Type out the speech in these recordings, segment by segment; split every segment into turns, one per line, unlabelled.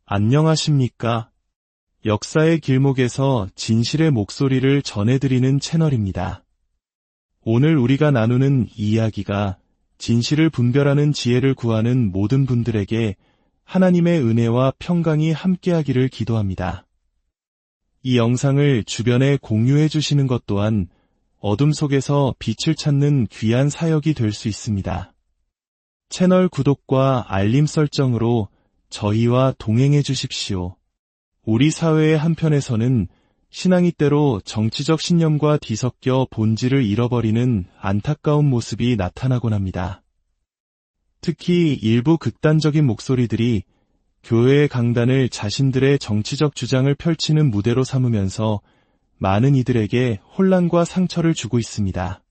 안녕하십니까? 역사의 길목에서 진실의 목소리를 전해드리는 채널입니다. 오늘 우리가 나누는 이야기가 진실을 분별하는 지혜를 구하는 모든 분들에게 하나님의 은혜와 평강이 함께하기를 기도합니다. 이 영상을 주변에 공유해 주시는 것 또한 어둠 속에서 빛을 찾는 귀한 사역이 될 수 있습니다. 채널 구독과 알림 설정으로 저희와 동행해 주십시오. 우리 사회의 한편에서는 신앙이 때로 정치적 신념과 뒤섞여 본질을 잃어버리는 안타까운 모습이 나타나곤 합니다. 특히 일부 극단적인 목소리들이 교회의 강단을 자신들의 정치적 주장을 펼치는 무대로 삼으면서 많은 이들에게 혼란과 상처를 주고 있습니다.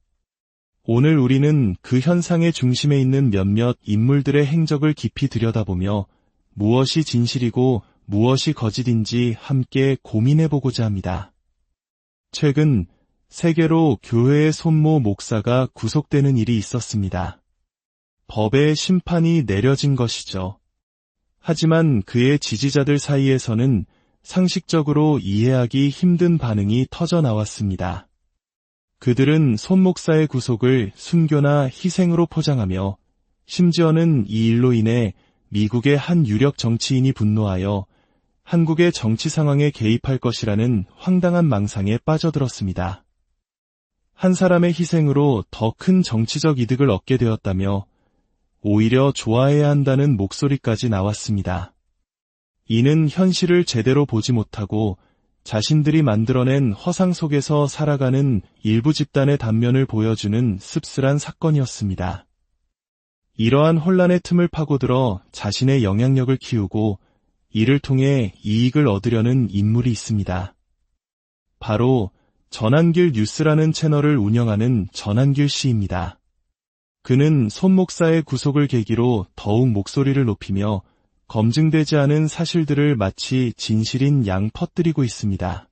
오늘 우리는 그 현상의 중심에 있는 몇몇 인물들의 행적을 깊이 들여다보며 무엇이 진실이고 무엇이 거짓인지 함께 고민해보고자 합니다. 최근 세계로 교회의 손모 목사가 구속되는 일이 있었습니다. 법의 심판이 내려진 것이죠. 하지만 그의 지지자들 사이에서는 상식적으로 이해하기 힘든 반응이 터져 나왔습니다. 그들은 손 목사의 구속을 순교나 희생으로 포장하며 심지어는 이 일로 인해 미국의 한 유력 정치인이 분노하여 한국의 정치 상황에 개입할 것이라는 황당한 망상에 빠져들었습니다. 한 사람의 희생으로 더 큰 정치적 이득을 얻게 되었다며 오히려 좋아해야 한다는 목소리까지 나왔습니다. 이는 현실을 제대로 보지 못하고 자신들이 만들어낸 허상 속에서 살아가는 일부 집단의 단면을 보여주는 씁쓸한 사건이었습니다. 이러한 혼란의 틈을 파고들어 자신의 영향력을 키우고 이를 통해 이익을 얻으려는 인물이 있습니다. 바로 전한길 뉴스라는 채널을 운영하는 전한길 씨입니다. 그는 손 목사의 구속을 계기로 더욱 목소리를 높이며 검증되지 않은 사실들을 마치 진실인 양 퍼뜨리고 있습니다.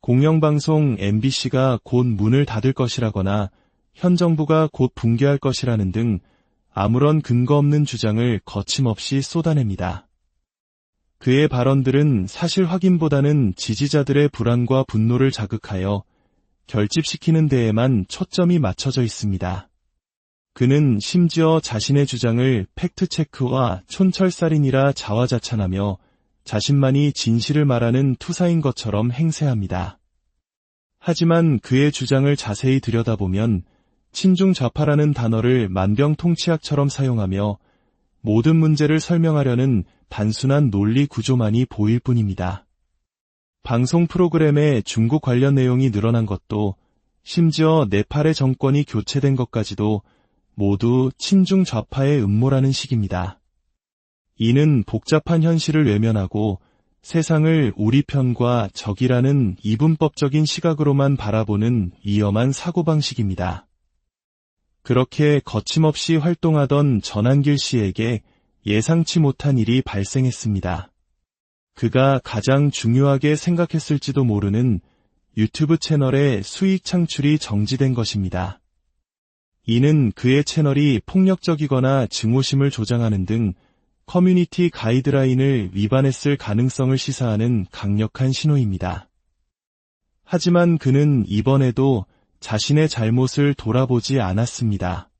공영방송 MBC가 곧 문을 닫을 것이라거나 현 정부가 곧 붕괴할 것이라는 등 아무런 근거 없는 주장을 거침없이 쏟아냅니다. 그의 발언들은 사실 확인보다는 지지자들의 불안과 분노를 자극하여 결집시키는 데에만 초점이 맞춰져 있습니다. 그는 심지어 자신의 주장을 팩트체크와 촌철살인이라 자화자찬하며 자신만이 진실을 말하는 투사인 것처럼 행세합니다. 하지만 그의 주장을 자세히 들여다보면 친중 좌파라는 단어를 만병통치약처럼 사용하며 모든 문제를 설명하려는 단순한 논리 구조만이 보일 뿐입니다. 방송 프로그램에 중국 관련 내용이 늘어난 것도 심지어 네팔의 정권이 교체된 것까지도 모두 친중 좌파의 음모라는 식입니다. 이는 복잡한 현실을 외면하고 세상을 우리 편과 적이라는 이분법적인 시각으로만 바라보는 위험한 사고방식입니다. 그렇게 거침없이 활동하던 전한길 씨에게 예상치 못한 일이 발생했습니다. 그가 가장 중요하게 생각했을지도 모르는 유튜브 채널의 수익 창출이 정지된 것입니다. 이는 그의 채널이 폭력적이거나 증오심을 조장하는 등 커뮤니티 가이드라인을 위반했을 가능성을 시사하는 강력한 신호입니다. 하지만 그는 이번에도 자신의 잘못을 돌아보지 않았습니다.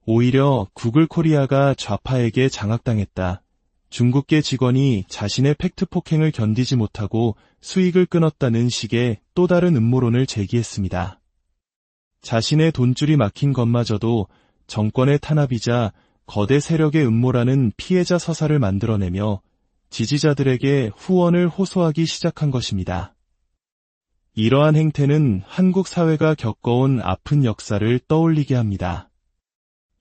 오히려 구글 코리아가 좌파에게 장악당했다. 중국계 직원이 자신의 팩트 폭행을 견디지 못하고 수익을 끊었다는 식의 또 다른 음모론을 제기했습니다. 자신의 돈줄이 막힌 것마저도 정권의 탄압이자 거대 세력의 음모라는 피해자 서사를 만들어내며 지지자들에게 후원을 호소하기 시작한 것입니다. 이러한 행태는 한국 사회가 겪어온 아픈 역사를 떠올리게 합니다.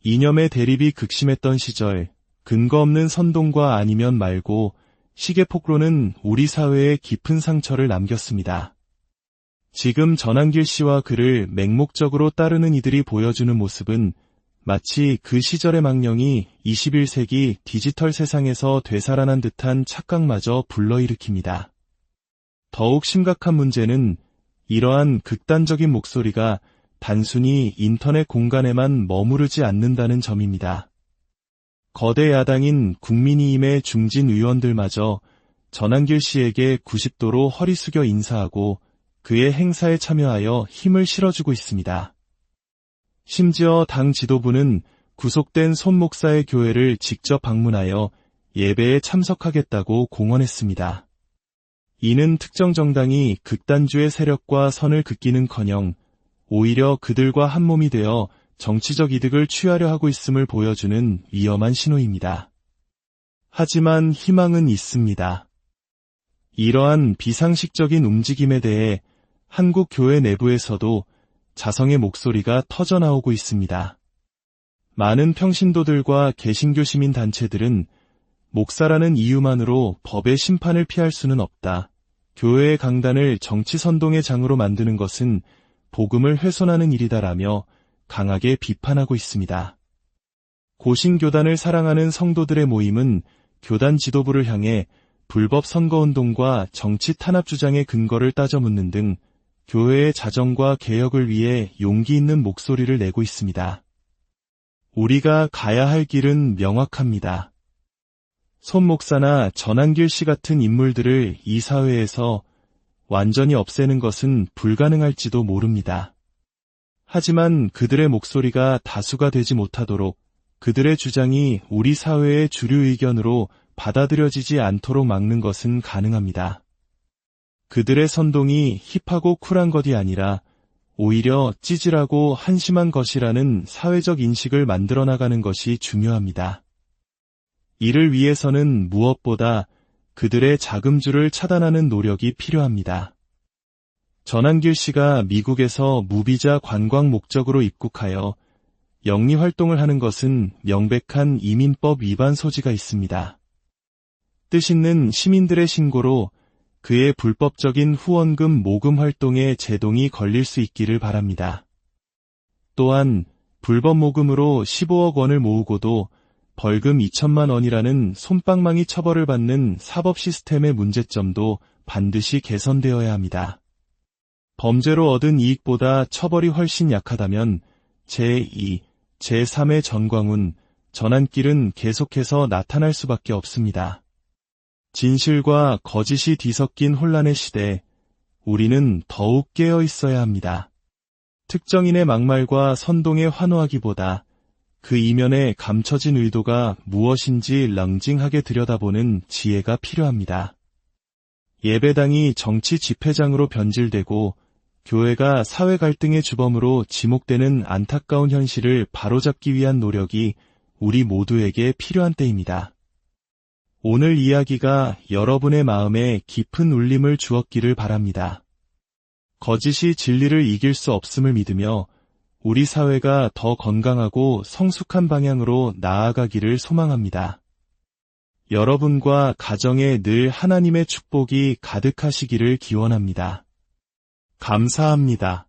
이념의 대립이 극심했던 시절, 근거 없는 선동과 아니면 말고 시계폭로는 우리 사회에 깊은 상처를 남겼습니다. 지금 전한길 씨와 그를 맹목적으로 따르는 이들이 보여주는 모습은 마치 그 시절의 망령이 21세기 디지털 세상에서 되살아난 듯한 착각마저 불러일으킵니다. 더욱 심각한 문제는 이러한 극단적인 목소리가 단순히 인터넷 공간에만 머무르지 않는다는 점입니다. 거대 야당인 국민의힘의 중진 의원들마저 전한길 씨에게 90도로 허리 숙여 인사하고 그의 행사에 참여하여 힘을 실어주고 있습니다. 심지어 당 지도부는 구속된 손 목사의 교회를 직접 방문하여 예배에 참석하겠다고 공언했습니다. 이는 특정 정당이 극단주의 세력과 선을 긋기는커녕 오히려 그들과 한몸이 되어 정치적 이득을 취하려 하고 있음을 보여주는 위험한 신호입니다. 하지만 희망은 있습니다. 이러한 비상식적인 움직임에 대해 한국 교회 내부에서도 자성의 목소리가 터져나오고 있습니다. 많은 평신도들과 개신교 시민 단체들은 목사라는 이유만으로 법의 심판을 피할 수는 없다. 교회의 강단을 정치 선동의 장으로 만드는 것은 복음을 훼손하는 일이다라며 강하게 비판하고 있습니다. 고신교단을 사랑하는 성도들의 모임은 교단 지도부를 향해 불법 선거운동과 정치 탄압 주장의 근거를 따져 묻는 등 교회의 자정과 개혁을 위해 용기 있는 목소리를 내고 있습니다. 우리가 가야 할 길은 명확합니다. 손 목사나 전한길 씨 같은 인물들을 이 사회에서 완전히 없애는 것은 불가능할지도 모릅니다. 하지만 그들의 목소리가 다수가 되지 못하도록 그들의 주장이 우리 사회의 주류 의견으로 받아들여지지 않도록 막는 것은 가능합니다. 그들의 선동이 힙하고 쿨한 것이 아니라 오히려 찌질하고 한심한 것이라는 사회적 인식을 만들어 나가는 것이 중요합니다. 이를 위해서는 무엇보다 그들의 자금줄을 차단하는 노력이 필요합니다. 전한길 씨가 미국에서 무비자 관광 목적으로 입국하여 영리 활동을 하는 것은 명백한 이민법 위반 소지가 있습니다. 뜻있는 시민들의 신고로 그의 불법적인 후원금 모금 활동에 제동이 걸릴 수 있기를 바랍니다. 또한 불법 모금으로 15억 원을 모으고도 벌금 2천만 원이라는 솜방망이 처벌을 받는 사법 시스템의 문제점도 반드시 개선되어야 합니다. 범죄로 얻은 이익보다 처벌이 훨씬 약하다면 제2, 제3의 전광훈, 전한길은 계속해서 나타날 수밖에 없습니다. 진실과 거짓이 뒤섞인 혼란의 시대, 우리는 더욱 깨어 있어야 합니다. 특정인의 막말과 선동에 환호하기보다 그 이면에 감춰진 의도가 무엇인지 랑징하게 들여다보는 지혜가 필요합니다. 예배당이 정치 집회장으로 변질되고 교회가 사회 갈등의 주범으로 지목되는 안타까운 현실을 바로잡기 위한 노력이 우리 모두에게 필요한 때입니다. 오늘 이야기가 여러분의 마음에 깊은 울림을 주었기를 바랍니다. 거짓이 진리를 이길 수 없음을 믿으며 우리 사회가 더 건강하고 성숙한 방향으로 나아가기를 소망합니다. 여러분과 가정에 늘 하나님의 축복이 가득하시기를 기원합니다. 감사합니다.